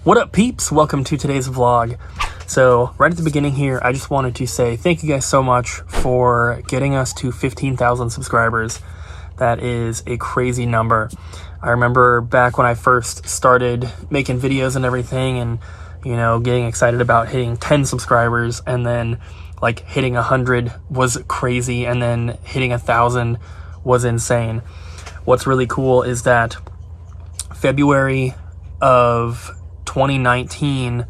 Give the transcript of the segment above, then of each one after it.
What up, peeps? Welcome to today's vlog. So right at the beginning here, I just wanted to say thank you guys so much for getting us to 15,000 subscribers. That is a crazy number. I remember back when I first started making videos and everything, and getting excited about hitting 10 subscribers, and then like hitting 100 was crazy, and then hitting 1,000 was insane. What's really cool is that February of 2019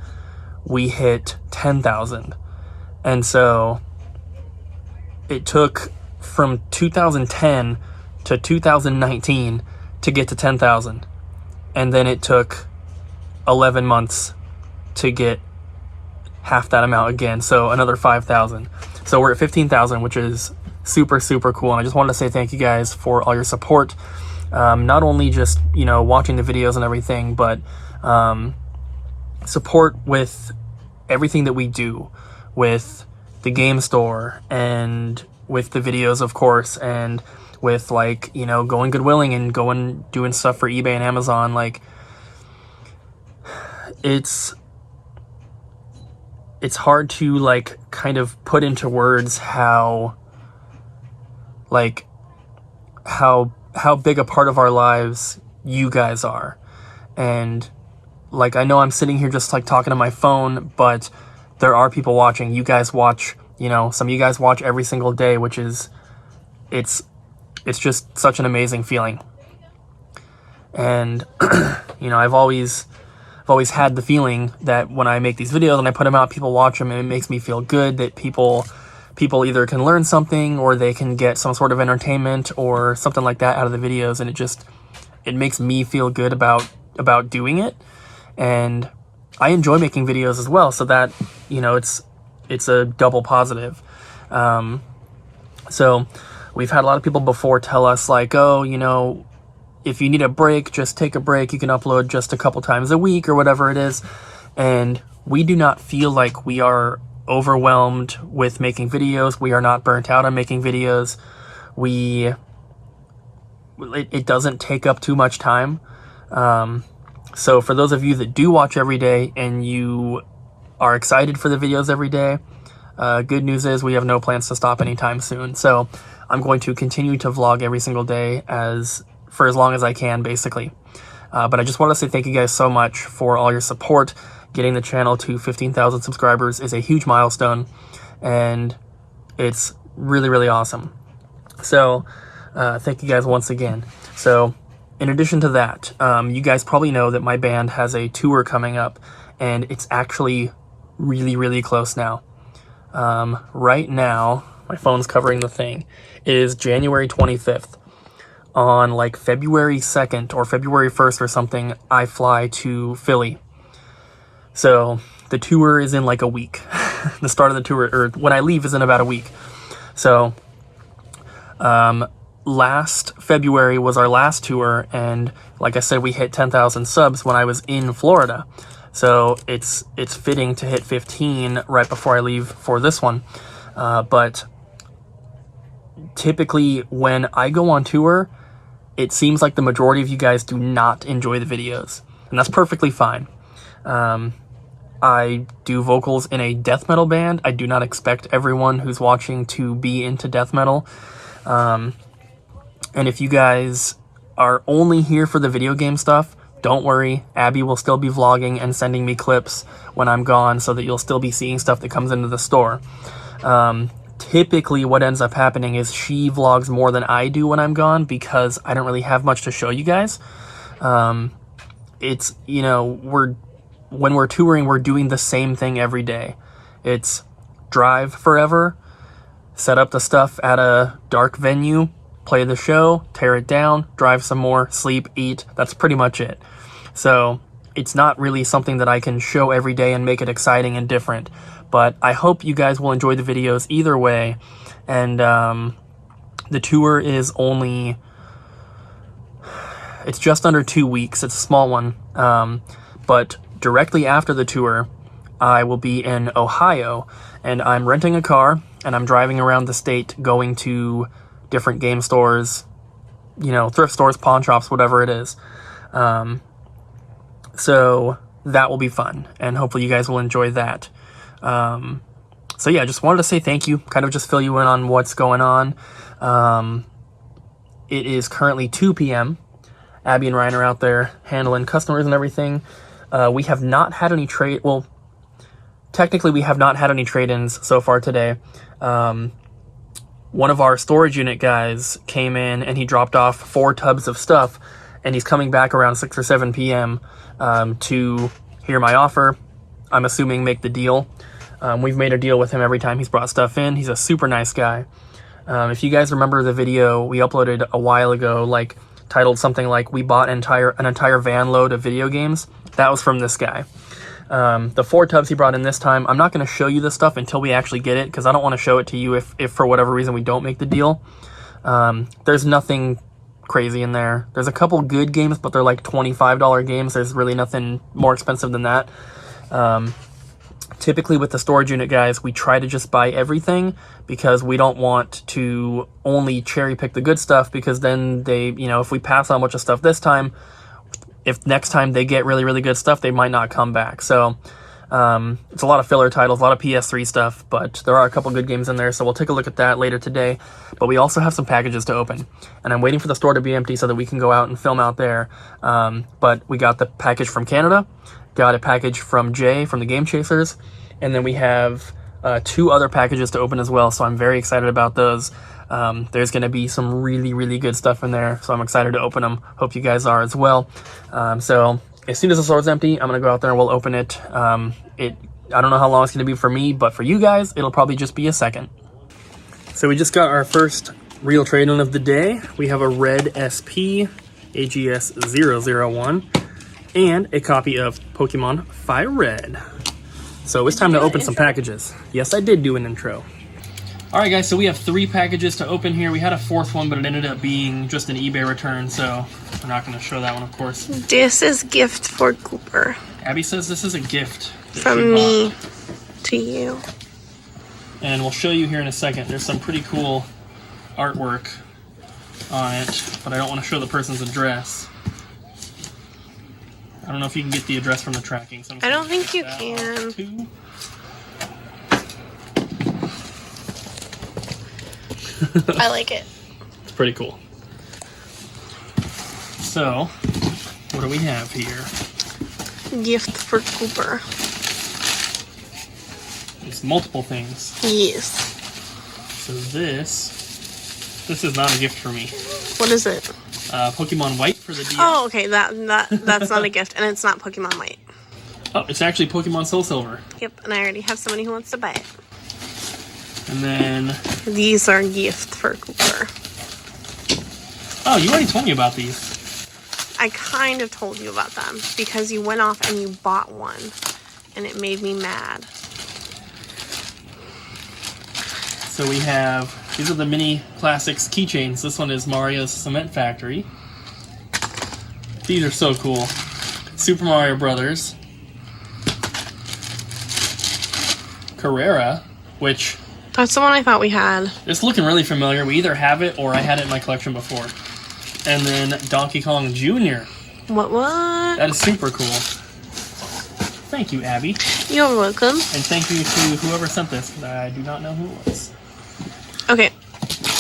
we hit 10,000, and so it took from 2010 to 2019 to get to 10,000, and then it took 11 months to get half that amount again, so another 5,000. So we're at 15,000, which is super cool, and I just wanted to say thank you guys for all your support, not only just watching the videos and everything, but support with everything that we do, with the game store and with the videos, of course, and with going Goodwilling and doing stuff for eBay and Amazon. Like, it's hard to kind of put into words how big a part of our lives you guys are. And I know I'm sitting here just talking to my phone, but there are people watching. You guys watch, some of you guys watch every single day, which is, it's just such an amazing feeling. And, I've always had the feeling that when I make these videos and I put them out, people watch them, and it makes me feel good that people either can learn something, or they can get some sort of entertainment or something like that out of the videos. And it makes me feel good about doing it. And I enjoy making videos as well, so that, it's a double positive. So we've had a lot of people before tell us oh, if you need a break, just take a break. You can upload just a couple times a week or whatever it is. And we do not feel like we are overwhelmed with making videos. We are not burnt out on making videos. It doesn't take up too much time. So for those of you that do watch every day and you are excited for the videos every day, good news is we have no plans to stop anytime soon. So I'm going to continue to vlog every single day for as long as I can, basically. But I just want to say thank you guys so much for all your support. Getting the channel to 15,000 subscribers is a huge milestone, and it's really awesome. So thank you guys once again. So in addition to that, you guys probably know that my band has a tour coming up, and it's actually really close now. Right now, my phone's covering the thing. It is January 25th. On February 2nd or February 1st or something, I fly to Philly. So the tour is in a week. The start of the tour, or when I leave, is in about a week. So last February was our last tour, and like I said, we hit 10,000 subs when I was in Florida. So it's fitting to hit 15 right before I leave for this one. But typically when I go on tour, it seems like the majority of you guys do not enjoy the videos, and that's perfectly fine. I do vocals in a death metal band. I do not expect everyone who's watching to be into death metal. And if you guys are only here for the video game stuff, don't worry. Abby will still be vlogging and sending me clips when I'm gone, so that you'll still be seeing stuff that comes into the store. Typically what ends up happening is she vlogs more than I do when I'm gone, because I don't really have much to show you guys. It's, when we're touring, we're doing the same thing every day. It's drive forever, set up the stuff at a dark venue, play the show, tear it down, drive some more, sleep, eat. That's pretty much it. So it's not really something that I can show every day and make it exciting and different. But I hope you guys will enjoy the videos either way. And the tour is it's just under 2 weeks. It's a small one. But directly after the tour, I will be in Ohio, and I'm renting a car, and I'm driving around the state going to different game stores, thrift stores, pawn shops, whatever it is. So that will be fun, and hopefully you guys will enjoy that. So yeah, just wanted to say thank you, kind of just fill you in on what's going on. It is currently 2 p.m. Abby and Ryan are out there handling customers and everything. We have not had any well, technically we have not had any trade-ins so far today. One of our storage unit guys came in and he dropped off 4 tubs of stuff, and he's coming back around 6 or 7 p.m. To hear my offer. I'm assuming make the deal. We've made a deal with him every time he's brought stuff in. He's a super nice guy. If you guys remember the video we uploaded a while ago, like titled something like "We bought an entire van load of video games," that was from this guy. The 4 tubs he brought in this time, I'm not going to show you this stuff until we actually get it, because I don't want to show it to you if for whatever reason we don't make the deal. There's nothing crazy in there. There's a couple good games, but they're like $25 games. There's really nothing more expensive than that. Typically with the storage unit guys, we try to just buy everything because we don't want to only cherry pick the good stuff, because then they, if we pass on a bunch of stuff this time, if next time they get really, really good stuff, they might not come back. So it's a lot of filler titles, a lot of PS3 stuff, but there are a couple good games in there, so we'll take a look at that later today. But we also have some packages to open, and I'm waiting for the store to be empty so that we can go out and film out there. But we got the package from Canada, got a package from Jay from the Game Chasers, and then we have 2 other packages to open as well, so I'm very excited about those. There's going to be some really, really good stuff in there, so I'm excited to open them. Hope you guys are as well. So as soon as the store's empty, I'm going to go out there and we'll open it. I don't know how long it's going to be for me, but for you guys, it'll probably just be a second. So we just got our first real trade-in of the day. We have a red SP AGS 001 and a copy of Pokemon Fire Red. So it's time to open some packages. Yes, I did do an intro. Alright guys, so we have 3 packages to open here. We had a 4th one, but it ended up being just an eBay return, so we're not going to show that one, of course. This is gift for Cooper. Abby says this is a gift from me to you. And we'll show you here in a second. There's some pretty cool artwork on it, but I don't want to show the person's address. I don't know if you can get the address from the tracking. So I don't think you can. I like it. It's pretty cool. So, what do we have here? Gift for Cooper. There's multiple things. Yes. So this is not a gift for me. What is it? Pokemon White for the DS. Oh, okay. That's not a gift, and it's not Pokemon White. Oh, it's actually Pokemon Soul Silver. Yep, and I already have somebody who wants to buy it. And then... These are gift for Cooper. Oh, you already told me about these. I kind of told you about them because you went off and you bought one, and it made me mad. So we have... These are the mini classics keychains. This one is Mario's Cement Factory. These are so cool. Super Mario Brothers. Carrera, which... That's the one I thought we had. It's looking really familiar. We either have it or I had it in my collection before. And then Donkey Kong Jr. What? That is super cool. Thank you, Abby. You're welcome. And thank you to whoever sent this, because I do not know who it was. Okay.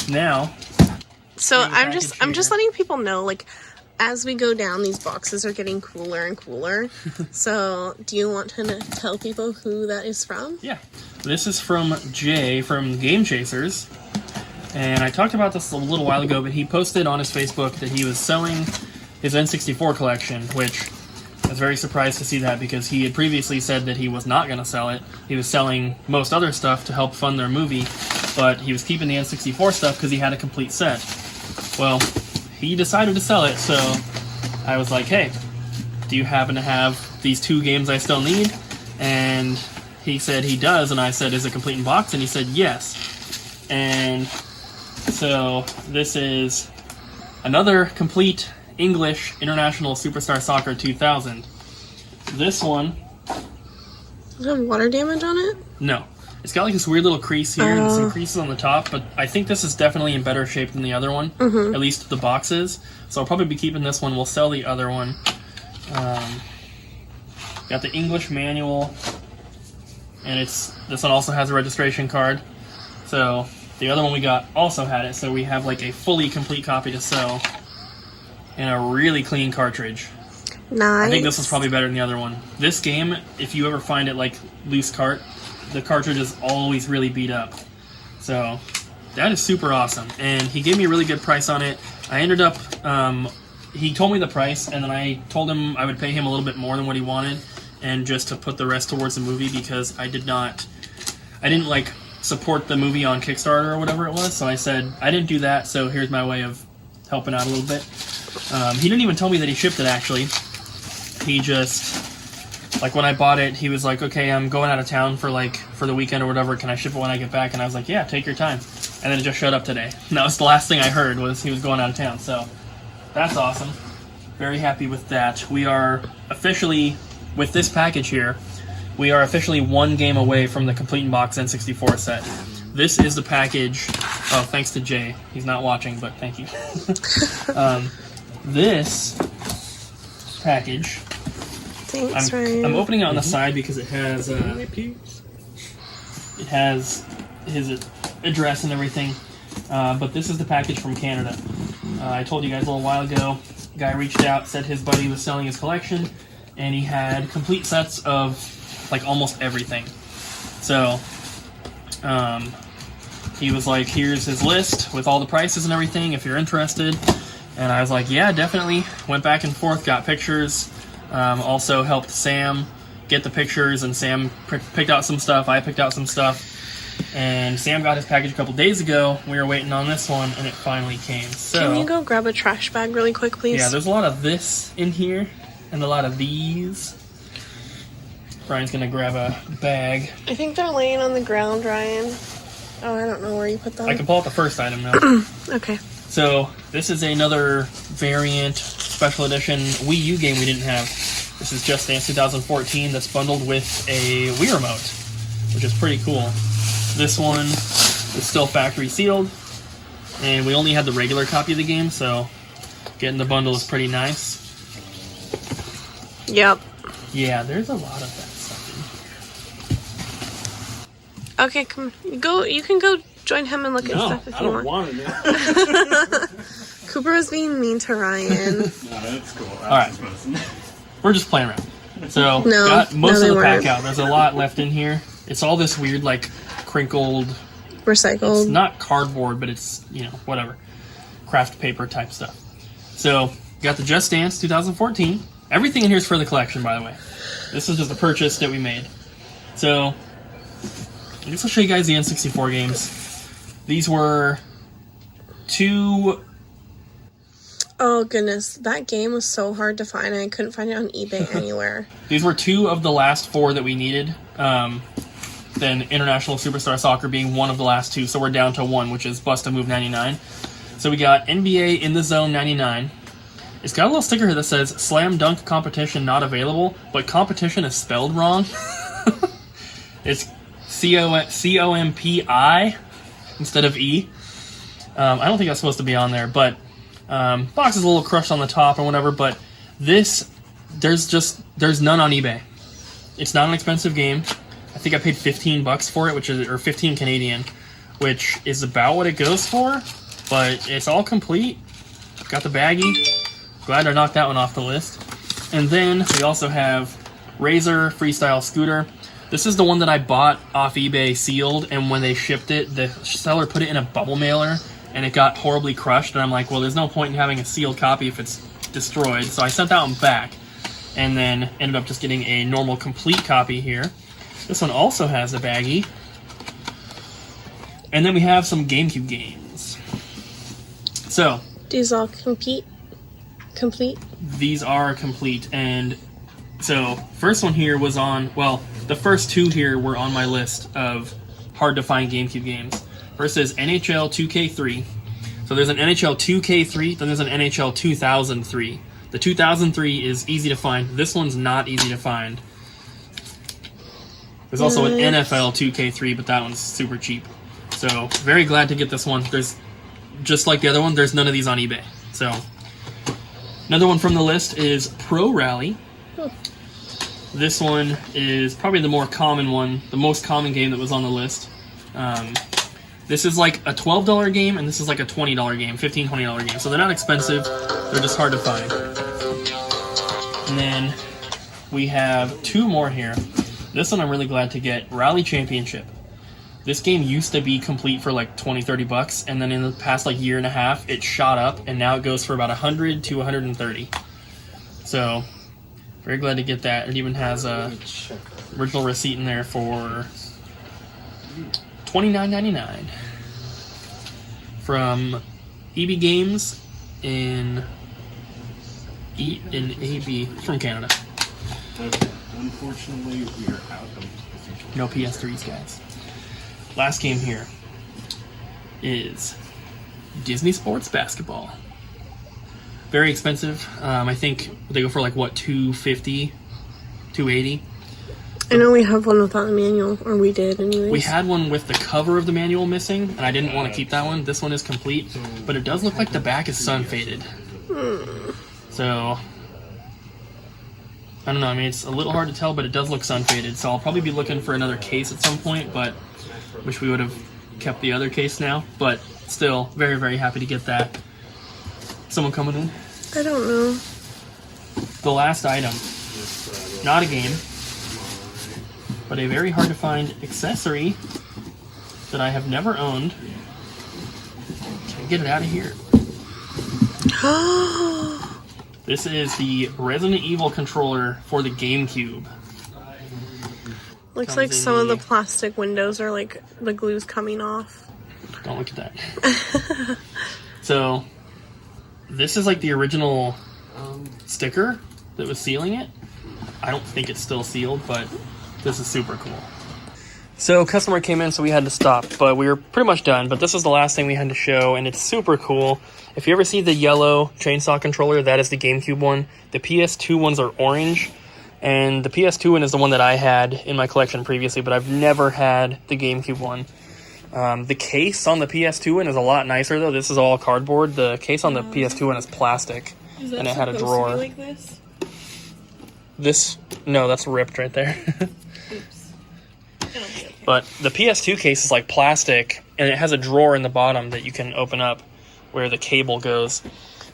Now... So I'm just letting people know, like, as we go down, these boxes are getting cooler and cooler. So, do you want to tell people who that is from? Yeah. This is from Jay from Game Chasers. And I talked about this a little while ago, but he posted on his Facebook that he was selling his N64 collection, which I was very surprised to see that because he had previously said that he was not going to sell it. He was selling most other stuff to help fund their movie, but he was keeping the N64 stuff because he had a complete set. Well, he decided to sell it, so I was like, hey, do you happen to have these 2 games I still need? And he said he does, and I said, is it complete in box? And he said yes. And so this is another complete English International Superstar Soccer 2000. This one... Does it have water damage on it? No. It's got like this weird little crease here and some creases on the top, but I think this is definitely in better shape than the other one. At least the box is. So I'll probably be keeping this one. We'll sell the other one. Got the English manual, and this one also has a registration card. So the other one we got also had it, so we have like a fully complete copy to sell, and a really clean cartridge. Nice. I think this was probably better than the other one. This game, if you ever find it like loose cart, the cartridge is always really beat up. So that is super awesome, and he gave me a really good price on it. I ended up, he told me the price, and then I told him I would pay him a little bit more than what he wanted, and just to put the rest towards the movie, because I didn't like support the movie on Kickstarter or whatever it was. So I said I didn't do that, so here's my way of helping out a little bit. He didn't even tell me that he shipped it, actually. He just, like, when I bought it, he was like, okay, I'm going out of town for the weekend or whatever, can I ship it when I get back? And I was like, yeah, take your time. And then it just showed up today. And that was the last thing I heard, was he was going out of town. So that's awesome. Very happy with that. We are officially, with this package here, we are officially one game away from the Complete in Box N64 set. This is the package. Oh, thanks to Jay. He's not watching, but thank you. This package, thanks, Ryan. I'm opening it on the side because it has his address and everything. But this is the package from Canada. I told you guys a little while ago, a guy reached out, said his buddy was selling his collection, and he had complete sets of like almost everything. So he was like, here's his list with all the prices and everything if you're interested. And I was like, yeah, definitely. Went back and forth, got pictures. Also helped Sam get the pictures, and Sam picked out some stuff. I picked out some stuff. And Sam got his package a couple days ago. We were waiting on this one, and it finally came. So, can you go grab a trash bag really quick, please? Yeah, there's a lot of this in here, and a lot of these. Brian's gonna grab a bag. I think they're laying on the ground, Ryan. Oh, I don't know where you put them. I can pull out the first item now. Okay. So, this is another variant, special edition Wii U game we didn't have. This is Just Dance 2014 that's bundled with a Wii Remote, which is pretty cool. This one is still factory sealed, and we only had the regular copy of the game, so getting the bundle is pretty nice. Yep. Yeah, there's a lot of that stuff in here. Okay, come go. You can go join him and look at stuff if you want. No, I don't want to. Cooper was being mean to Ryan. No, that's cool. All right, we're just playing around. So No, got most no, of they the pack weren't. out. There's a lot left in here. It's all this weird, like, crinkled. Recycled. It's not cardboard, but it's, you know, whatever, craft paper type stuff. So got the Just Dance 2014. Everything in here is for the collection, by the way. This is just a purchase that we made. So I guess I'll show you guys the N64 games. These were two. Oh goodness, that game was so hard to find. I couldn't find it on eBay anywhere. These were two of the last four that we needed. Then International Superstar Soccer being one of the last two, so we're down to one, which is Bust a Move 99. So we got NBA In the Zone 99. It's got a little sticker here that says Slam Dunk Competition not available, but competition is spelled wrong. It's COMPI instead of E. I don't think that's supposed to be on there, but box is a little crushed on the top or whatever, but this, there's none on eBay. It's not an expensive game. I think I paid $15 for it, or 15 Canadian, which is about what it goes for, but it's all complete. Got the baggie. Glad I knocked that one off the list. And then we also have Razor Freestyle Scooter. This is the one that I bought off eBay sealed, and when they shipped it, the seller put it in a bubble mailer, and it got horribly crushed, and I'm like, well, there's no point in having a sealed copy if it's destroyed, so I sent that one back, and then ended up just getting a normal complete copy here. This one also has a baggie. And then we have some GameCube games. So, These all complete? these are complete, and so first one here was on, well, the first two here were on my list of hard to find GameCube games. First is NHL 2K3. So there's an NHL 2K3, then there's an NHL 2003. The 2003 is easy to find. This one's not easy to find. There's also an NFL 2K3, but that one's super cheap. So very glad to get this one. There's, just like the other one, there's none of these on eBay. So another one from the list is Pro Rally. This one is probably the more common one, the most common game that was on the list. This is like a $12 game, and this is like a $20 game, $15, $20 game. So they're not expensive, they're just hard to find. And then we have two more here. This one I'm really glad to get, Rally Championship. This game used to be complete for like 20, 30 bucks, and then in the past like year and a half, it shot up, and now it goes for about 100 to 130. So, very glad to get that. It even has a original receipt in there for $29.99 from EB Games in AB from Canada. Unfortunately, we are out of no PS3s, guys. Last game here is Disney Sports Basketball. Very expensive. I think they go for like what, $250, $280. I know we have one without the manual, or we did anyways. We had one with the cover of the manual missing, and I didn't want to keep that one. This one is complete, but it does look like the back is sun faded. So I don't know. I mean, it's a little hard to tell, but it does look sun faded. So I'll probably be looking for another case at some point, but wish we would have kept the other case now. But still, very, very happy to get that. Someone coming in? I don't know. The last item. Not a game, but a very hard to find accessory that I have never owned. Can I get it out of here? This is the Resident Evil controller for the GameCube. Looks like some of the plastic windows are like the glue's coming off. Don't look at that. So, this is like the original sticker that was sealing it. I don't think it's still sealed, but this is super cool. So, customer came in, so we had to stop, but we were pretty much done. But this is the last thing we had to show, and it's super cool. If you ever see the yellow chainsaw controller, that is the GameCube one. The PS2 ones are orange, and the PS2 one is the one that I had in my collection previously, but I've never had the GameCube one. The case on the PS2 one is a lot nicer, though. This is all cardboard. The case on the PS2 one is plastic, and it had a drawer. Like this? No, that's ripped right there. Oops. But the PS2 case is like plastic, and it has a drawer in the bottom that you can open up where the cable goes.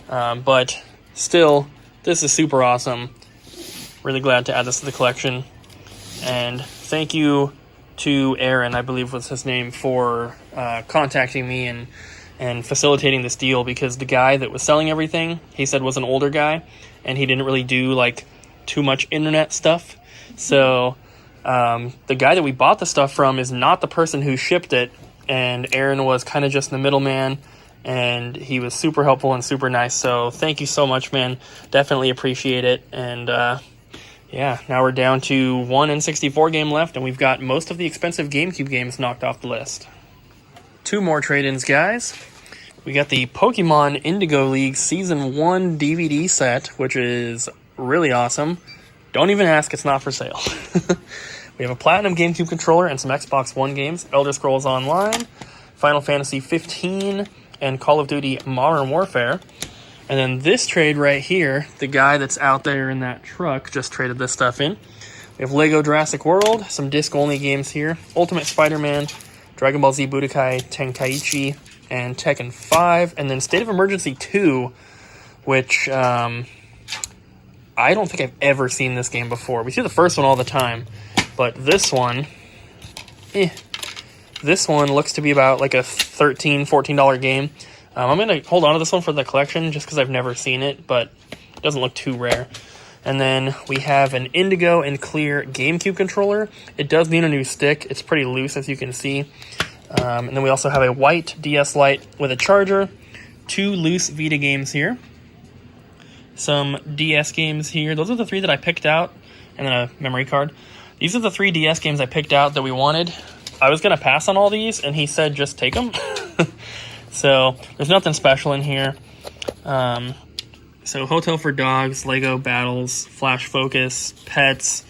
But still, this is super awesome. Really glad to add this to the collection. And thank you to Aaron, I believe was his name, for contacting me and facilitating this deal, because the guy that was selling everything, he said was an older guy, and he didn't really do like too much internet stuff. So the guy that we bought the stuff from is not the person who shipped it, and Aaron was kind of just the middleman, and he was super helpful and super nice. So thank you so much, man. Definitely appreciate it. And yeah, now we're down to one N64 game left, and we've got most of the expensive GameCube games knocked off the list. Two more trade-ins, guys. We got the Pokemon Indigo League Season 1 DVD set, which is really awesome. Don't even ask, it's not for sale. We have a Platinum GameCube controller and some Xbox One games, Elder Scrolls Online, Final Fantasy 15, and Call of Duty Modern Warfare. And then this trade right here, the guy that's out there in that truck just traded this stuff in. We have Lego Jurassic World, some disc-only games here, Ultimate Spider-Man, Dragon Ball Z Budokai Tenkaichi, and Tekken 5, and then State of Emergency 2, which I don't think I've ever seen this game before. We see the first one all the time, but this one, this one looks to be about like a $13, $14 game. I'm going to hold on to this one for the collection just because I've never seen it, but it doesn't look too rare. And then we have an indigo and clear GameCube controller. It does need a new stick. It's pretty loose, as you can see. And then we also have a white DS Lite with a charger. Two loose Vita games here. Some DS games here. Those are the three that I picked out. And then a memory card. These are the three DS games I picked out that we wanted. I was going to pass on all these, and he said just take them. So there's nothing special in here. So Hotel for Dogs, Lego Battles, Flash Focus, Pets,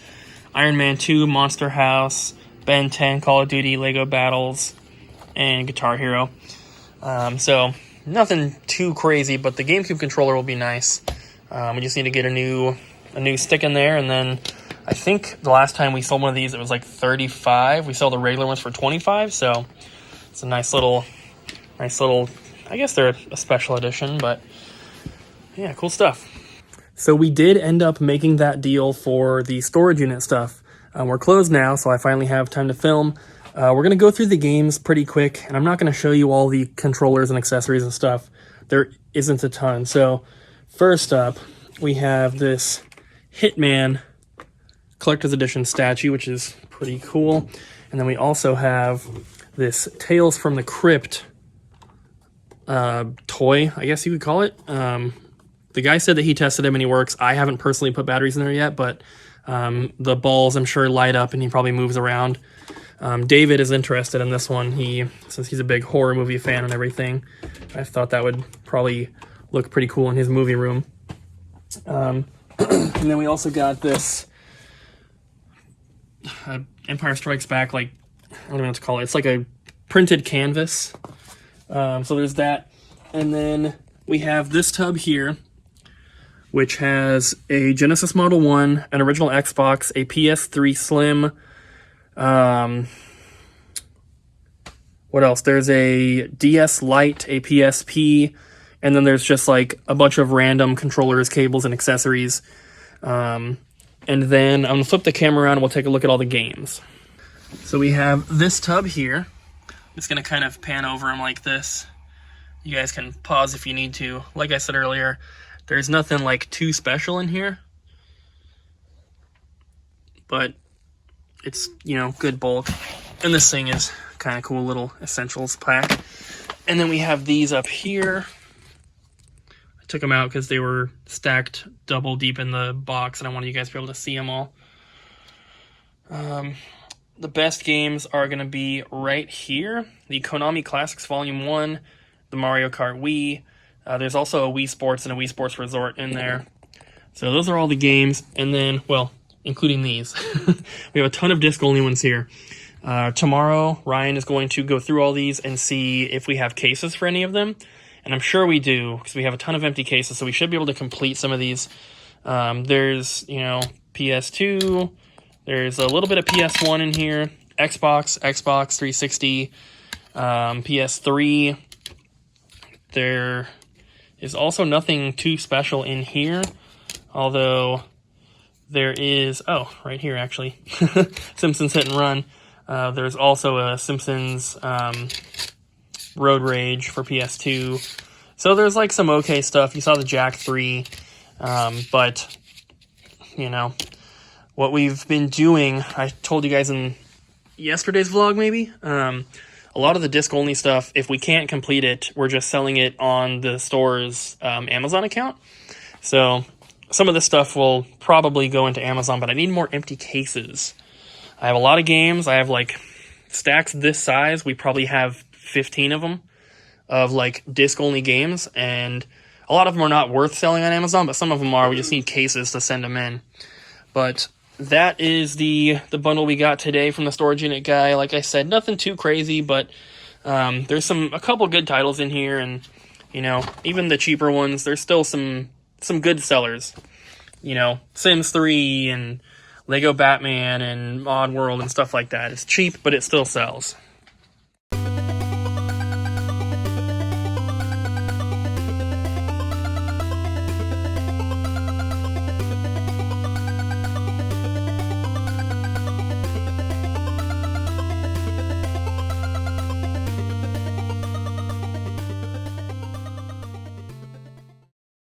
Iron Man 2, Monster House, Ben 10, Call of Duty, Lego Battles, and Guitar Hero. So nothing too crazy, but the GameCube controller will be nice. We just need to get a new stick in there, and then I think the last time we sold one of these, it was like 35. We sell the regular ones for 25, so it's a nice little, I guess they're a special edition, but yeah, cool stuff. So we did end up making that deal for the storage unit stuff. We're closed now, so I finally have time to film. We're going to go through the games pretty quick, and I'm not going to show you all the controllers and accessories and stuff. There isn't a ton. So first up, we have this Hitman Collector's Edition statue, which is pretty cool. And then we also have this Tales from the Crypt toy, I guess you could call it. The guy said that he tested him and he works. I haven't personally put batteries in there yet, but the balls, I'm sure, light up and he probably moves around. David is interested in this one. Since he's a big horror movie fan and everything, I thought that would probably look pretty cool in his movie room. And then we also got this Empire Strikes Back, like, I don't know what to call it. It's like a printed canvas. So there's that. And then we have this tub here, which has a Genesis Model 1, an original Xbox, a PS3 Slim. What else? There's a DS Lite, a PSP, and then there's just like a bunch of random controllers, cables, and accessories. And then I'm going to flip the camera around and we'll take a look at all the games. So we have this tub here. I'm just going to kind of pan over them like this. You guys can pause if you need to. Like I said earlier, there's nothing like too special in here. But it's, you know, good bulk. And this thing is kind of cool, little essentials pack. And then we have these up here. I took them out because they were stacked double deep in the box, and I wanted you guys to be able to see them all. The best games are going to be right here. The Konami Classics Volume 1, the Mario Kart Wii. There's also a Wii Sports and a Wii Sports Resort in there. So those are all the games. And then, well, including these. We have a ton of disc-only ones here. Tomorrow, Ryan is going to go through all these and see if we have cases for any of them. And I'm sure we do, because we have a ton of empty cases, so we should be able to complete some of these. There's, you know, PS2. There's a little bit of PS1 in here. Xbox 360, PS3. There is also nothing too special in here, although there is, oh, right here actually, Simpsons Hit and Run. There's also a Simpsons Road Rage for PS2. So there's like some okay stuff. You saw the Jack 3, but, you know, what we've been doing, I told you guys in yesterday's vlog maybe, a lot of the disc-only stuff, if we can't complete it, we're just selling it on the store's Amazon account. So some of this stuff will probably go into Amazon, but I need more empty cases. I have a lot of games. I have like stacks this size. We probably have 15 of them of like disc-only games, and a lot of them are not worth selling on Amazon, but some of them are. We just need cases to send them in. But that is the bundle we got today from the storage unit guy. Like I said, nothing too crazy, but there's a couple good titles in here, and you know, even the cheaper ones, there's still some good sellers. You know, Sims 3 and Lego Batman and Oddworld and stuff like that. It's cheap, but it still sells.